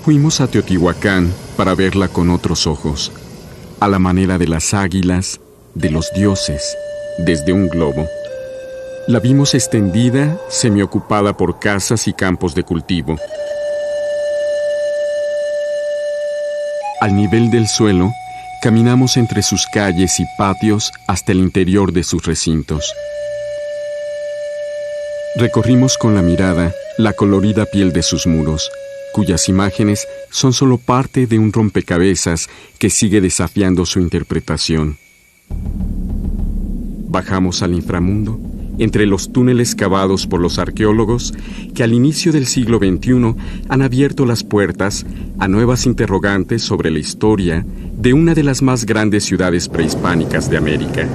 Fuimos a Teotihuacán para verla con otros ojos, a la manera de las águilas, de los dioses, desde un globo. La vimos extendida, semiocupada por casas y campos de cultivo. Al nivel del suelo, caminamos entre sus calles y patios hasta el interior de sus recintos. Recorrimos con la mirada la colorida piel de sus muros, cuyas imágenes son solo parte de un rompecabezas que sigue desafiando su interpretación. Bajamos al inframundo, entre los túneles cavados por los arqueólogos que al inicio del siglo XXI han abierto las puertas a nuevas interrogantes sobre la historia de una de las más grandes ciudades prehispánicas de América.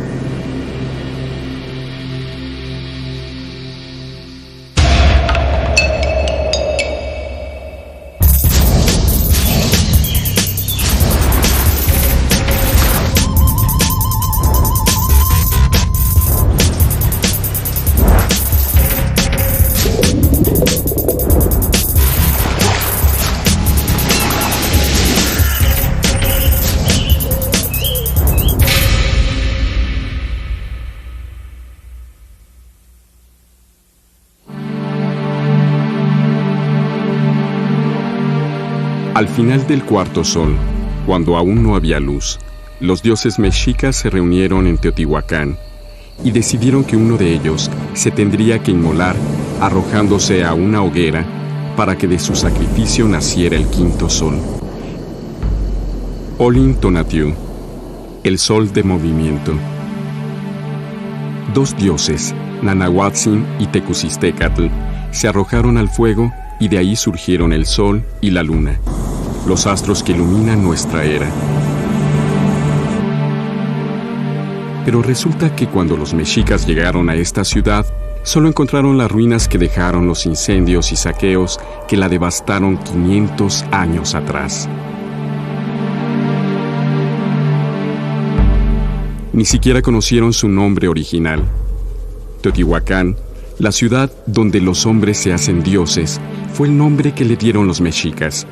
Al final del cuarto sol, cuando aún no había luz, los dioses mexicas se reunieron en Teotihuacán y decidieron que uno de ellos se tendría que inmolar arrojándose a una hoguera para que de su sacrificio naciera el quinto sol. Olin Tonatiuh, el sol de movimiento. Dos dioses, Nanahuatzin y Tecusistecatl, se arrojaron al fuego y de ahí surgieron el sol y la luna, los astros que iluminan nuestra era. Pero resulta que cuando los mexicas llegaron a esta ciudad, solo encontraron las ruinas que dejaron los incendios y saqueos que la devastaron 500 años atrás. Ni siquiera conocieron su nombre original. Teotihuacán, la ciudad donde los hombres se hacen dioses, fue el nombre que le dieron los mexicas.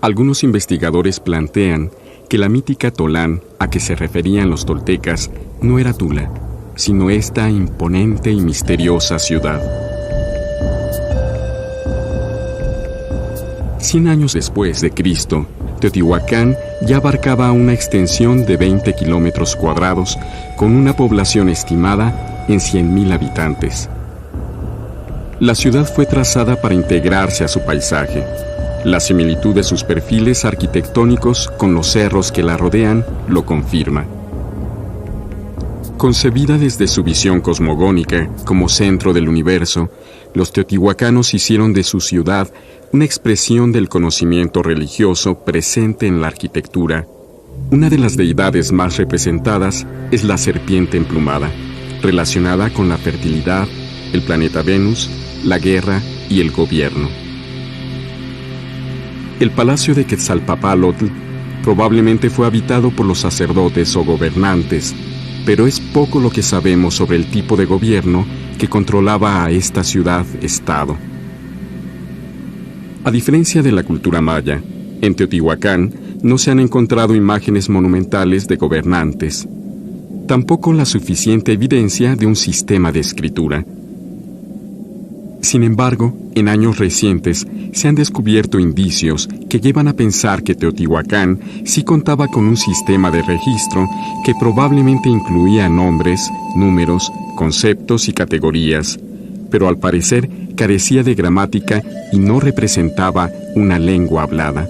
Algunos investigadores plantean que la mítica Tolán a que se referían los toltecas no era Tula, sino esta imponente y misteriosa ciudad. 100 años después de Cristo, Teotihuacán ya abarcaba una extensión de 20 kilómetros cuadrados con una población estimada en 100,000 habitantes. La ciudad fue trazada para integrarse a su paisaje. La similitud de sus perfiles arquitectónicos con los cerros que la rodean lo confirma. Concebida desde su visión cosmogónica como centro del universo, los teotihuacanos hicieron de su ciudad una expresión del conocimiento religioso presente en la arquitectura. Una de las deidades más representadas es la serpiente emplumada, relacionada con la fertilidad, el planeta Venus, la guerra y el gobierno. El palacio de Quetzalpapalotl probablemente fue habitado por los sacerdotes o gobernantes, pero es poco lo que sabemos sobre el tipo de gobierno que controlaba a esta ciudad-estado. A diferencia de la cultura maya, en Teotihuacán no se han encontrado imágenes monumentales de gobernantes, tampoco la suficiente evidencia de un sistema de escritura. Sin embargo, en años recientes se han descubierto indicios que llevan a pensar que Teotihuacán sí contaba con un sistema de registro que probablemente incluía nombres, números, conceptos y categorías, pero al parecer carecía de gramática y no representaba una lengua hablada.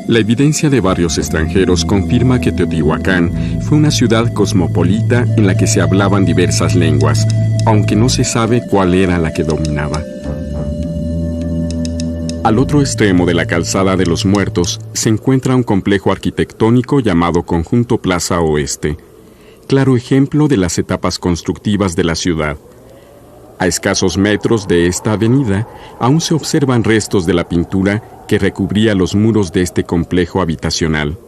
La evidencia de varios extranjeros confirma que Teotihuacán fue una ciudad cosmopolita en la que se hablaban diversas lenguas, aunque no se sabe cuál era la que dominaba. Al otro extremo de la calzada de los Muertos se encuentra un complejo arquitectónico llamado Conjunto Plaza Oeste, claro ejemplo de las etapas constructivas de la ciudad. A escasos metros de esta avenida aún se observan restos de la pintura que recubría los muros de este complejo habitacional.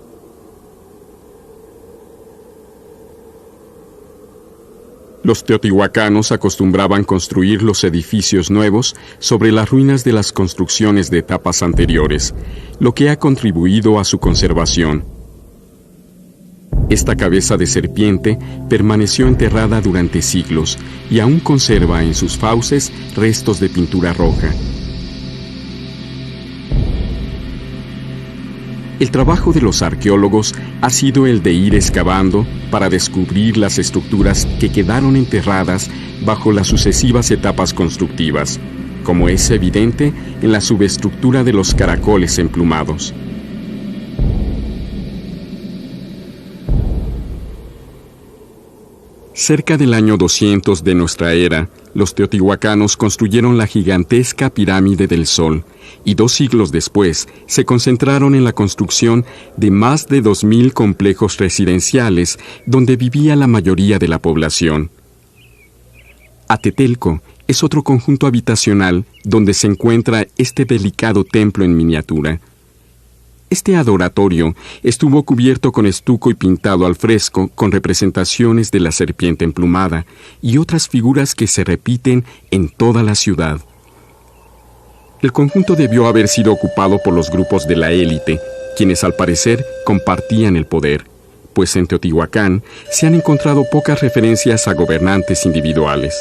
Los teotihuacanos acostumbraban construir los edificios nuevos sobre las ruinas de las construcciones de etapas anteriores, lo que ha contribuido a su conservación. Esta cabeza de serpiente permaneció enterrada durante siglos y aún conserva en sus fauces restos de pintura roja. El trabajo de los arqueólogos ha sido el de ir excavando para descubrir las estructuras que quedaron enterradas bajo las sucesivas etapas constructivas, como es evidente en la subestructura de los caracoles emplumados. Cerca del año 200 de nuestra era, los teotihuacanos construyeron la gigantesca pirámide del Sol y 2 siglos después se concentraron en la construcción de más de 2.000 complejos residenciales donde vivía la mayoría de la población. Atetelco es otro conjunto habitacional donde se encuentra este delicado templo en miniatura. Este adoratorio estuvo cubierto con estuco y pintado al fresco con representaciones de la serpiente emplumada y otras figuras que se repiten en toda la ciudad. El conjunto debió haber sido ocupado por los grupos de la élite, quienes al parecer compartían el poder, pues en Teotihuacán se han encontrado pocas referencias a gobernantes individuales.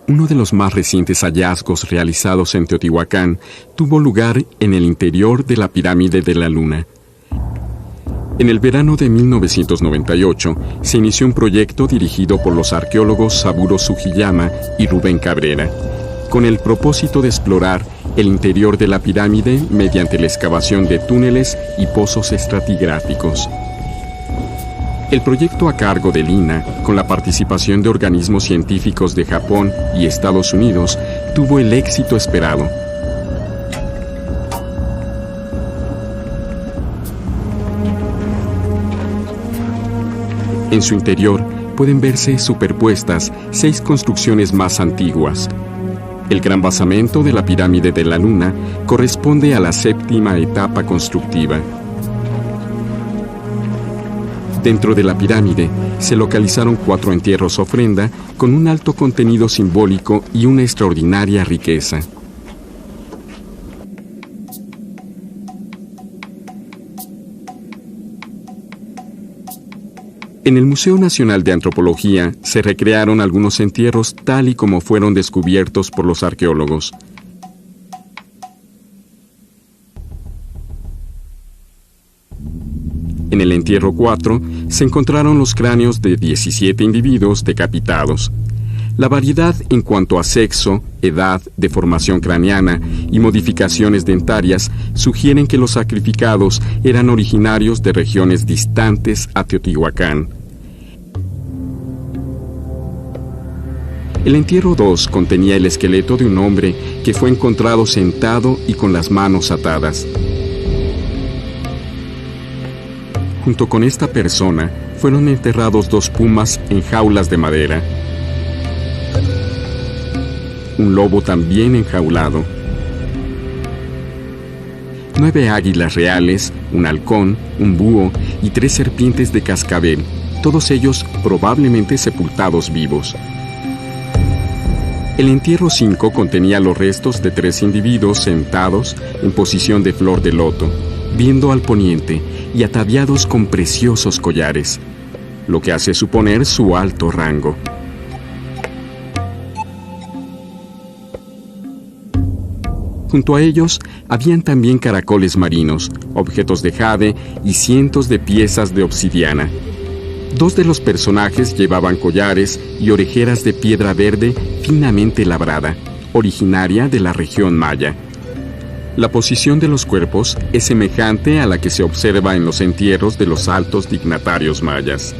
Uno de los más recientes hallazgos realizados en Teotihuacán tuvo lugar en el interior de la pirámide de la Luna. En el verano de 1998 se inició un proyecto dirigido por los arqueólogos Saburo Sugiyama y Rubén Cabrera, con el propósito de explorar el interior de la pirámide mediante la excavación de túneles y pozos estratigráficos. El proyecto a cargo del INAH, con la participación de organismos científicos de Japón y Estados Unidos, tuvo el éxito esperado. En su interior pueden verse superpuestas 6 construcciones más antiguas. El gran basamento de la pirámide de la Luna corresponde a la 7ª etapa constructiva. Dentro de la pirámide se localizaron 4 entierros ofrenda con un alto contenido simbólico y una extraordinaria riqueza. En el Museo Nacional de Antropología se recrearon algunos entierros tal y como fueron descubiertos por los arqueólogos. En el entierro 4 se encontraron los cráneos de 17 individuos decapitados. La variedad en cuanto a sexo, edad, deformación craneana y modificaciones dentarias sugieren que los sacrificados eran originarios de regiones distantes a Teotihuacán. El entierro 2 contenía el esqueleto de un hombre que fue encontrado sentado y con las manos atadas. Junto con esta persona fueron enterrados 2 pumas en jaulas de madera. Un lobo también enjaulado. 9 águilas reales, un halcón, un búho y 3 serpientes de cascabel, todos ellos probablemente sepultados vivos. El entierro 5 contenía los restos de 3 individuos sentados en posición de flor de loto, viendo al poniente y ataviados con preciosos collares, lo que hace suponer su alto rango. Junto a ellos habían también caracoles marinos, objetos de jade y cientos de piezas de obsidiana. 2 de los personajes llevaban collares y orejeras de piedra verde finamente labrada, originaria de la región maya. La posición de los cuerpos es semejante a la que se observa en los entierros de los altos dignatarios mayas.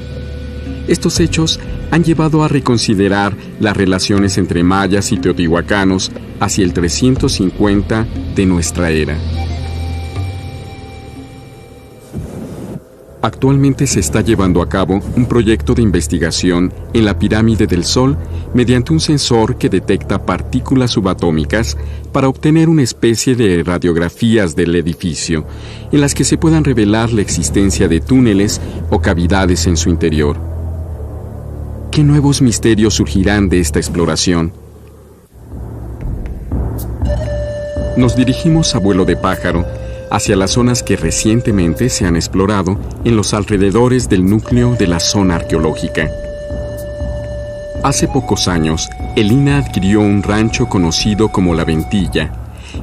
Estos hechos han llevado a reconsiderar las relaciones entre mayas y teotihuacanos hacia el 350 de nuestra era. Actualmente se está llevando a cabo un proyecto de investigación en la pirámide del Sol mediante un sensor que detecta partículas subatómicas para obtener una especie de radiografías del edificio en las que se puedan revelar la existencia de túneles o cavidades en su interior. ¿Qué nuevos misterios surgirán de esta exploración? Nos dirigimos a vuelo de pájaro hacia las zonas que recientemente se han explorado en los alrededores del núcleo de la zona arqueológica. Hace pocos años, el INAH adquirió un rancho conocido como La Ventilla,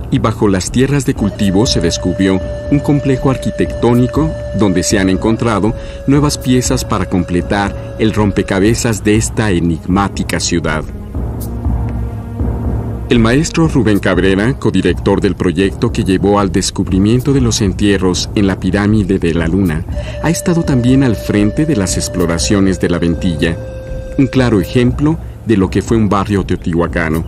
y bajo las tierras de cultivo se descubrió un complejo arquitectónico donde se han encontrado nuevas piezas para completar el rompecabezas de esta enigmática ciudad. El maestro Rubén Cabrera, codirector del proyecto que llevó al descubrimiento de los entierros en la pirámide de la Luna, ha estado también al frente de las exploraciones de La Ventilla, un claro ejemplo de lo que fue un barrio teotihuacano.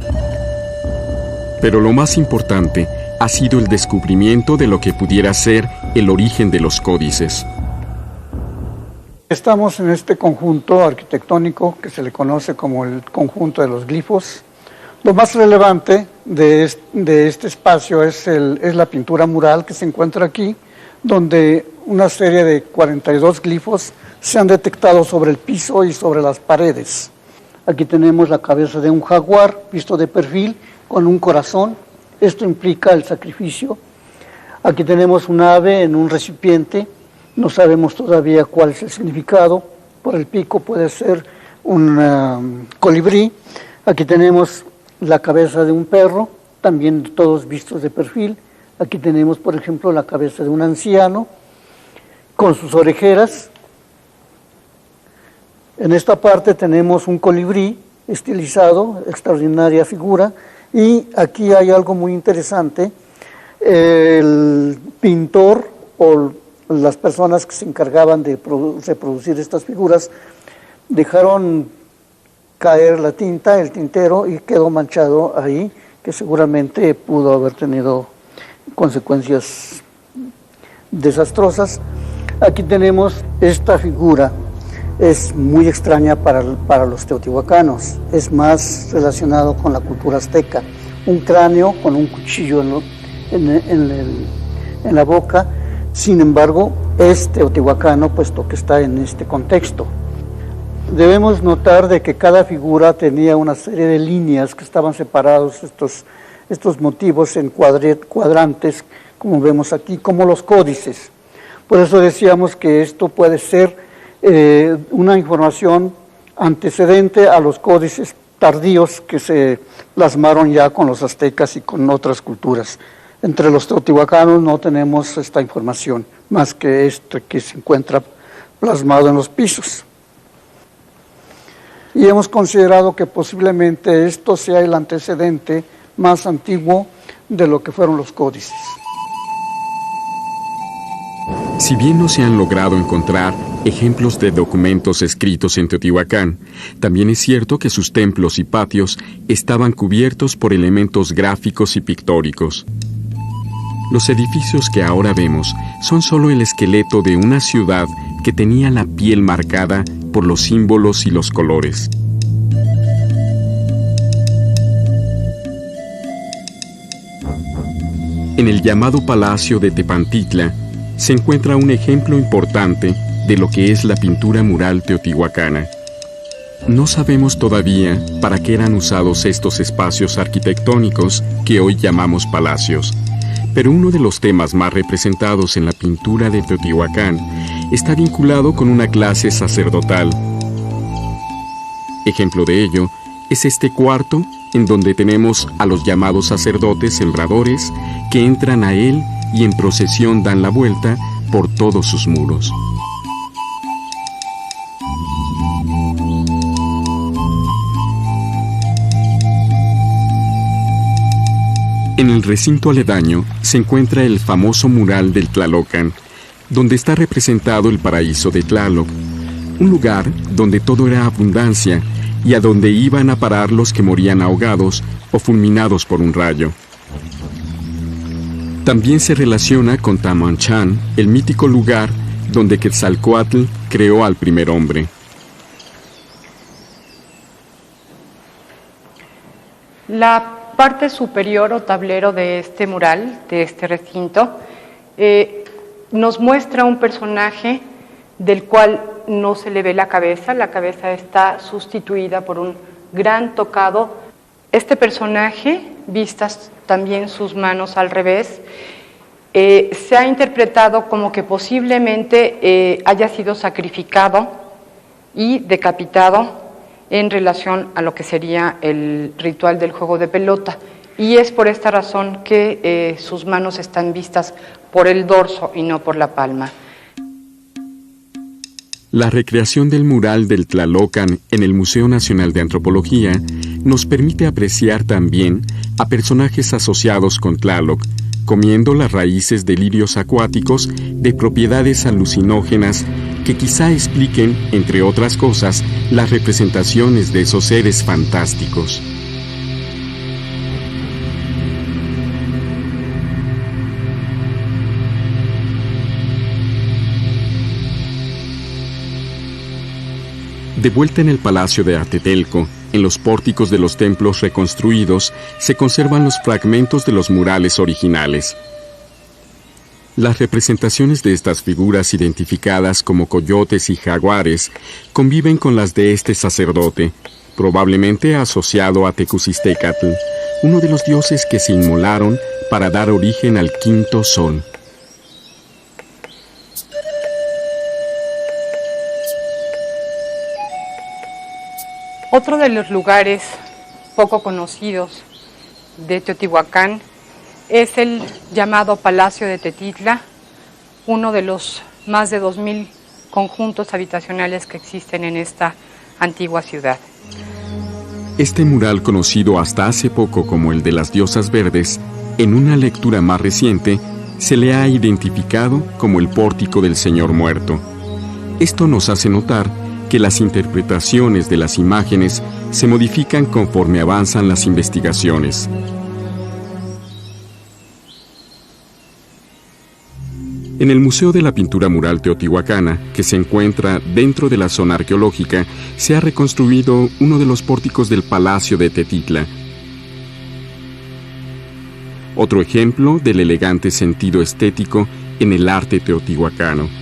Pero lo más importante ha sido el descubrimiento de lo que pudiera ser el origen de los códices. Estamos en este conjunto arquitectónico que se le conoce como el conjunto de los glifos. Lo más relevante de este espacio es la pintura mural que se encuentra aquí, donde una serie de 42 glifos se han detectado sobre el piso y sobre las paredes. Aquí tenemos la cabeza de un jaguar visto de perfil con un corazón. Esto implica el sacrificio. Aquí tenemos un ave en un recipiente. No sabemos todavía cuál es el significado. Por el pico puede ser un colibrí. Aquí tenemos la cabeza de un perro, también todos vistos de perfil. Aquí tenemos, por ejemplo, la cabeza de un anciano con sus orejeras. En esta parte tenemos un colibrí estilizado, extraordinaria figura. Y aquí hay algo muy interesante. El pintor o las personas que se encargaban de reproducir estas figuras dejaron caer la tinta, el tintero, y quedó manchado ahí, que seguramente pudo haber tenido consecuencias desastrosas. Aquí tenemos esta figura. Es muy extraña para los teotihuacanos, es más relacionado con la cultura azteca. Un cráneo con un cuchillo en la boca, sin embargo, es teotihuacano puesto que está en este contexto. Debemos notar de que cada figura tenía una serie de líneas que estaban separados, estos motivos en cuadrantes, como vemos aquí, como los códices. Por eso decíamos que esto puede ser una información antecedente a los códices tardíos que se plasmaron ya con los aztecas y con otras culturas. Entre los teotihuacanos no tenemos esta información, más que esto que se encuentra plasmado en los pisos. Y hemos considerado que posiblemente esto sea el antecedente más antiguo de lo que fueron los códices. Si bien no se han logrado encontrar ejemplos de documentos escritos en Teotihuacán, también es cierto que sus templos y patios estaban cubiertos por elementos gráficos y pictóricos. Los edificios que ahora vemos son solo el esqueleto de una ciudad que tenía la piel marcada por los símbolos y los colores. En el llamado Palacio de Tepantitla se encuentra un ejemplo importante de lo que es la pintura mural teotihuacana. No sabemos todavía para qué eran usados estos espacios arquitectónicos que hoy llamamos palacios, pero uno de los temas más representados en la pintura de Teotihuacán está vinculado con una clase sacerdotal. Ejemplo de ello es este cuarto en donde tenemos a los llamados sacerdotes sembradores que entran a él y en procesión dan la vuelta por todos sus muros. En el recinto aledaño se encuentra el famoso mural del Tlalocan, donde está representado el paraíso de Tlaloc, un lugar donde todo era abundancia y a donde iban a parar los que morían ahogados o fulminados por un rayo. También se relaciona con Tamanchán, el mítico lugar donde Quetzalcóatl creó al primer hombre. La parte superior o tablero de este mural, de este recinto, nos muestra un personaje del cual no se le ve la cabeza está sustituida por un gran tocado. Este personaje, vistas también sus manos al revés, se ha interpretado como que posiblemente haya sido sacrificado y decapitado en relación a lo que sería el ritual del juego de pelota, y es por esta razón que sus manos están vistas por el dorso y no por la palma. La recreación del mural del Tlalocan en el Museo Nacional de Antropología nos permite apreciar también a personajes asociados con Tlaloc, comiendo las raíces de lirios acuáticos de propiedades alucinógenas que quizá expliquen, entre otras cosas, las representaciones de esos seres fantásticos. De vuelta en el Palacio de Atetelco, en los pórticos de los templos reconstruidos, se conservan los fragmentos de los murales originales. Las representaciones de estas figuras identificadas como coyotes y jaguares conviven con las de este sacerdote, probablemente asociado a Tecusistecatl, uno de los dioses que se inmolaron para dar origen al quinto sol. Otro de los lugares poco conocidos de Teotihuacán es el llamado Palacio de Tetitla, uno de los más de 2,000 conjuntos habitacionales que existen en esta antigua ciudad. Este mural, conocido hasta hace poco como el de las diosas verdes, en una lectura más reciente, se le ha identificado como el Pórtico del Señor Muerto. Esto nos hace notar que las interpretaciones de las imágenes se modifican conforme avanzan las investigaciones. En el Museo de la Pintura Mural Teotihuacana, que se encuentra dentro de la zona arqueológica, se ha reconstruido uno de los pórticos del Palacio de Tetitla. Otro ejemplo del elegante sentido estético en el arte teotihuacano.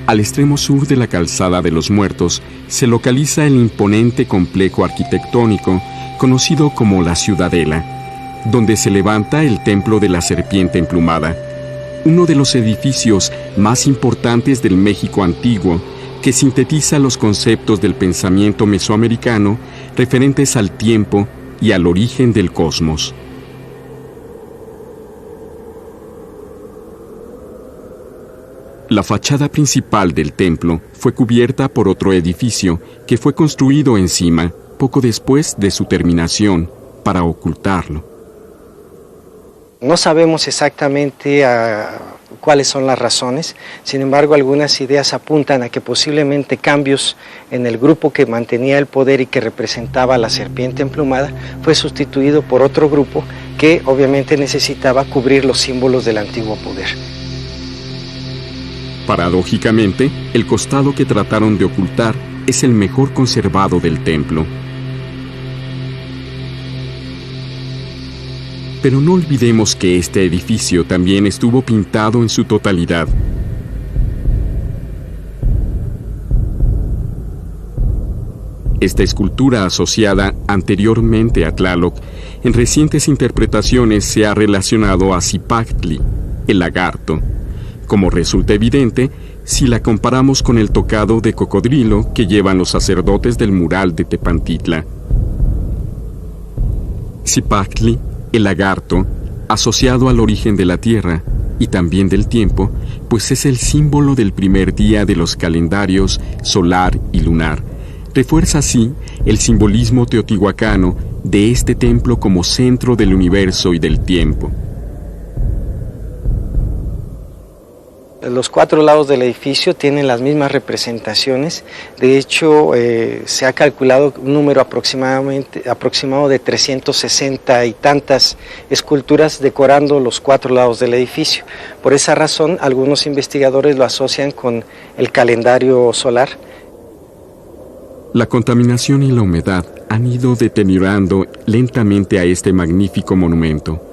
Al extremo sur de la Calzada de los Muertos se localiza el imponente complejo arquitectónico conocido como la Ciudadela, donde se levanta el Templo de la Serpiente Emplumada, uno de los edificios más importantes del México antiguo, que sintetiza los conceptos del pensamiento mesoamericano referentes al tiempo y al origen del cosmos. La fachada principal del templo fue cubierta por otro edificio que fue construido encima poco después de su terminación para ocultarlo. No sabemos exactamente cuáles son las razones, sin embargo algunas ideas apuntan a que posiblemente cambios en el grupo que mantenía el poder y que representaba a la serpiente emplumada fue sustituido por otro grupo que obviamente necesitaba cubrir los símbolos del antiguo poder. Paradójicamente, el costado que trataron de ocultar es el mejor conservado del templo. Pero no olvidemos que este edificio también estuvo pintado en su totalidad. Esta escultura asociada anteriormente a Tlaloc, en recientes interpretaciones se ha relacionado a Zipactli, el lagarto, como resulta evidente si la comparamos con el tocado de cocodrilo que llevan los sacerdotes del mural de Tepantitla. Zipactli, el lagarto, asociado al origen de la tierra y también del tiempo, pues es el símbolo del primer día de los calendarios solar y lunar. Refuerza así el simbolismo teotihuacano de este templo como centro del universo y del tiempo. Los 4 lados del edificio tienen las mismas representaciones. De hecho, se ha calculado un número aproximado de 360 y tantas esculturas decorando los 4 lados del edificio. Por esa razón, algunos investigadores lo asocian con el calendario solar. La contaminación y la humedad han ido deteriorando lentamente a este magnífico monumento.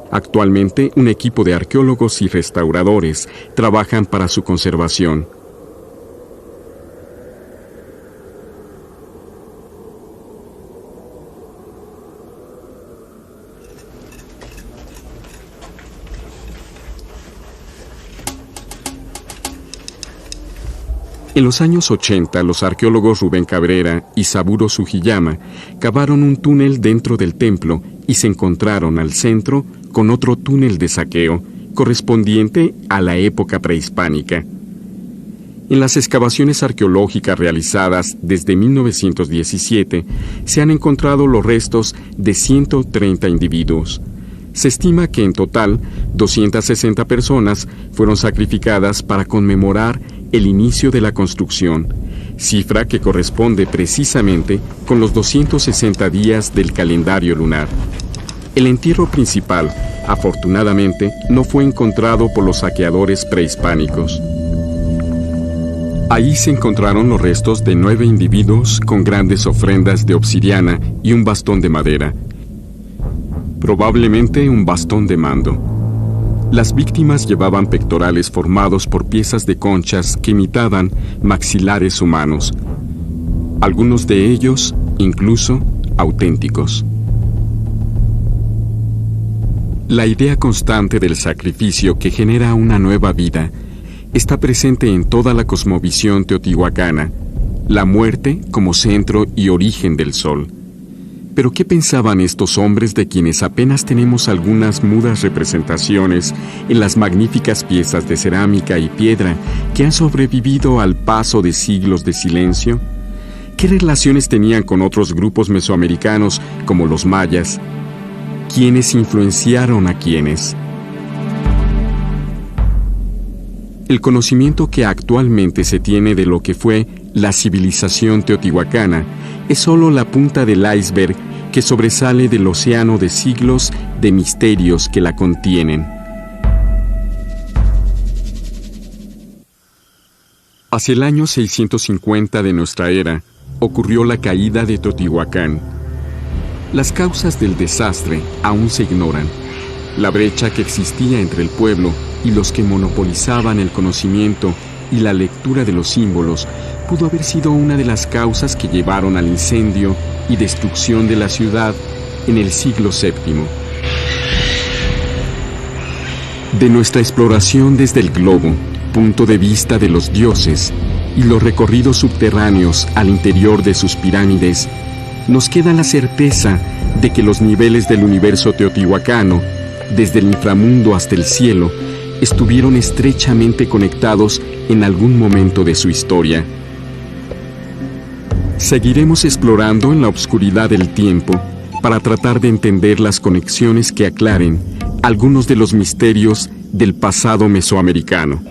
Actualmente, un equipo de arqueólogos y restauradores trabajan para su conservación. En los años 80, los arqueólogos Rubén Cabrera y Saburo Sugiyama cavaron un túnel dentro del templo y se encontraron al centro con otro túnel de saqueo correspondiente a la época prehispánica. En las excavaciones arqueológicas realizadas desde 1917, se han encontrado los restos de 130 individuos. Se estima que en total 260 personas fueron sacrificadas para conmemorar el inicio de la construcción, cifra que corresponde precisamente con los 260 días del calendario lunar. El entierro principal, afortunadamente, no fue encontrado por los saqueadores prehispánicos. Ahí se encontraron los restos de 9 individuos con grandes ofrendas de obsidiana y un bastón de madera, probablemente un bastón de mando. Las víctimas llevaban pectorales formados por piezas de conchas que imitaban maxilares humanos, algunos de ellos incluso auténticos. La idea constante del sacrificio que genera una nueva vida está presente en toda la cosmovisión teotihuacana, la muerte como centro y origen del sol. Pero ¿qué pensaban estos hombres de quienes apenas tenemos algunas mudas representaciones en las magníficas piezas de cerámica y piedra que han sobrevivido al paso de siglos de silencio? ¿Qué relaciones tenían con otros grupos mesoamericanos como los mayas? ¿Quiénes influenciaron a quiénes? El conocimiento que actualmente se tiene de lo que fue la civilización teotihuacana es solo la punta del iceberg que sobresale del océano de siglos de misterios que la contienen. Hacia el año 650 de nuestra era, ocurrió la caída de Teotihuacán. Las causas del desastre aún se ignoran. La brecha que existía entre el pueblo y los que monopolizaban el conocimiento y la lectura de los símbolos pudo haber sido una de las causas que llevaron al incendio y destrucción de la ciudad en el siglo VII. De nuestra exploración desde el globo, punto de vista de los dioses y los recorridos subterráneos al interior de sus pirámides, nos queda la certeza de que los niveles del universo teotihuacano, desde el inframundo hasta el cielo, estuvieron estrechamente conectados en algún momento de su historia. Seguiremos explorando en la oscuridad del tiempo para tratar de entender las conexiones que aclaren algunos de los misterios del pasado mesoamericano.